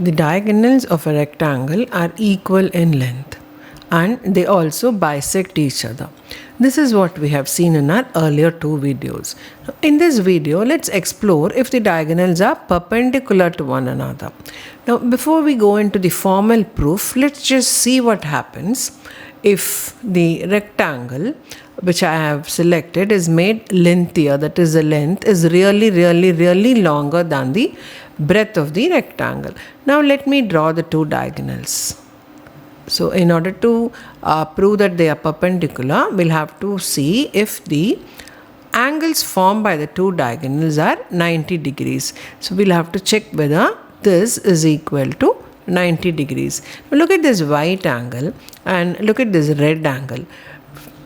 The diagonals of a rectangle are equal in length and they also bisect each other. This is what we have seen in our earlier two videos. In this video, let's explore if the diagonals are perpendicular to one another. Now, before we go into the formal proof, let's just see what happens if the rectangle which I have selected is made lengthier, that is the length is really longer than the breadth of the rectangle. Now let me draw the two diagonals. So in order to prove that they are perpendicular, we'll have to see if the angles formed by the two diagonals are 90 degrees. So we'll have to check whether this is equal to 90 degrees. Now look at this white angle and look at this red angle.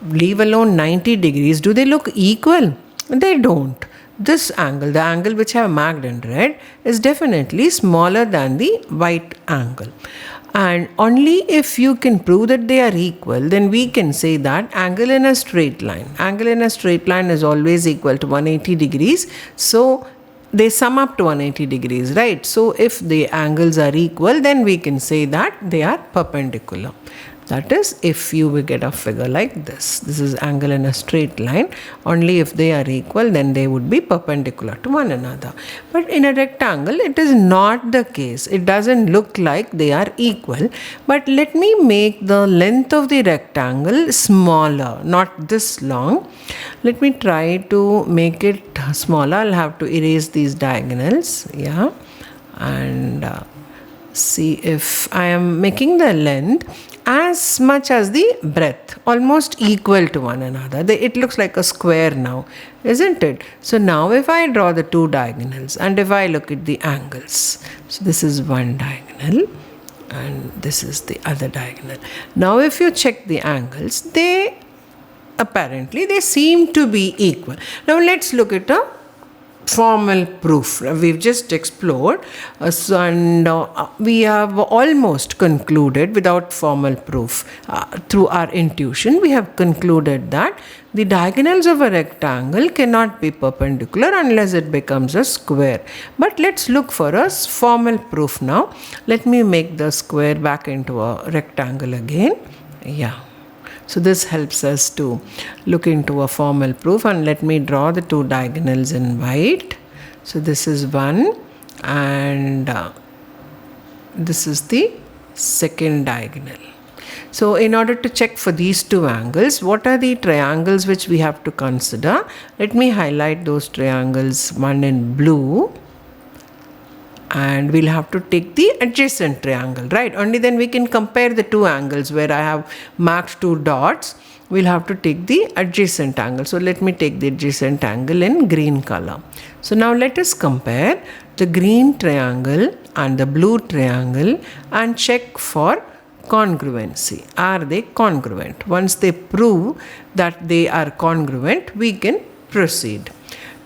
Leave alone 90 degrees. Do they look equal? They don't. This angle, the angle which I have marked in red, is definitely smaller than the white angle. And only if you can prove that they are equal, then we can say that angle in a straight line is always equal to 180 degrees. So they sum up to 180 degrees, right? So if the angles are equal, then we can say that they are perpendicular. That is, if you will get a figure like this. This is angle in a straight line. Only if they are equal, then they would be perpendicular to one another. But in a rectangle, it is not the case. It doesn't look like they are equal. But let me make the length of the rectangle smaller, not this long. Let me try to make it smaller. I'll have to erase these diagonals. Yeah. And see if I am making the length as much as the breadth, almost equal to one another. It looks like a square now, isn't it? So now if I draw the two diagonals and if I look at the angles, so this is one diagonal and this is the other diagonal. Now if you check the angles, they seem to be equal. Now let's look at a formal proof. We've just explored and we have almost concluded without formal proof. Through our intuition, we have concluded that the diagonals of a rectangle cannot be perpendicular unless it becomes a square. But let's look for a formal proof now. Let me make the square back into a rectangle again. Yeah. So this helps us to look into a formal proof, and let me draw the two diagonals in white. So this is one and this is the second diagonal. So in order to check for these two angles, what are the triangles which we have to consider? Let me highlight those triangles, one in blue. And we'll have to take the adjacent triangle, right? Only then we can compare the two angles where I have marked two dots. We'll have to take the adjacent angle. So let me take the adjacent angle in green color. So now let us compare the green triangle and the blue triangle and check for congruency. Are they congruent? Once they prove that they are congruent, we can proceed.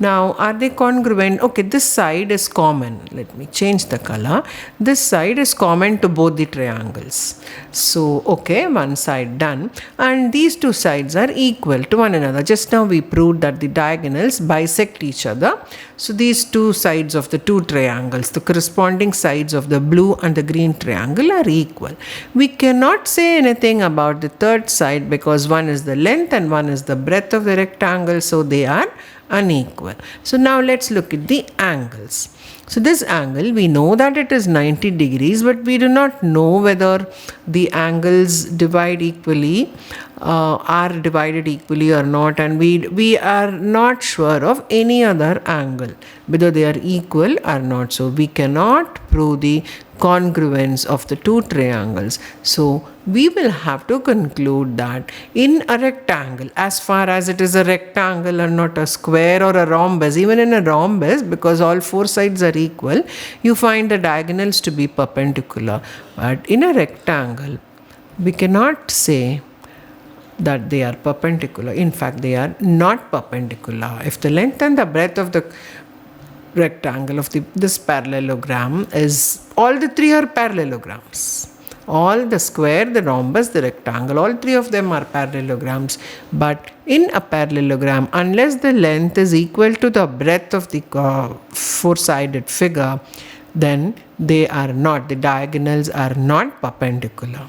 Now, are they congruent? Okay, this side is common. Let me change the color. This side is common to both the triangles. So, okay, one side done. And these two sides are equal to one another. Just now we proved that the diagonals bisect each other. So, these two sides of the two triangles, the corresponding sides of the blue and the green triangle are equal. We cannot say anything about the third side because one is the length and one is the breadth of the rectangle. So, they are unequal. So now let's look at the angles. So this angle, we know that it is 90 degrees, but we do not know whether the angles divide equally, are divided equally or not, and we are not sure of any other angle, whether they are equal or not. So we cannot prove the congruence of the two triangles. So we will have to conclude that in a rectangle, as far as it is a rectangle and not a square or a rhombus, even in a rhombus, because all four sides are equal, you find the diagonals to be perpendicular. But in a rectangle, we cannot say that they are perpendicular. In fact, they are not perpendicular. If the length and the breadth of the rectangle of this parallelogram is, all the three are parallelograms. All the square, the rhombus, the rectangle, all three of them are parallelograms. But in a parallelogram, unless the length is equal to the breadth of the four-sided figure, then they are not, the diagonals are not perpendicular.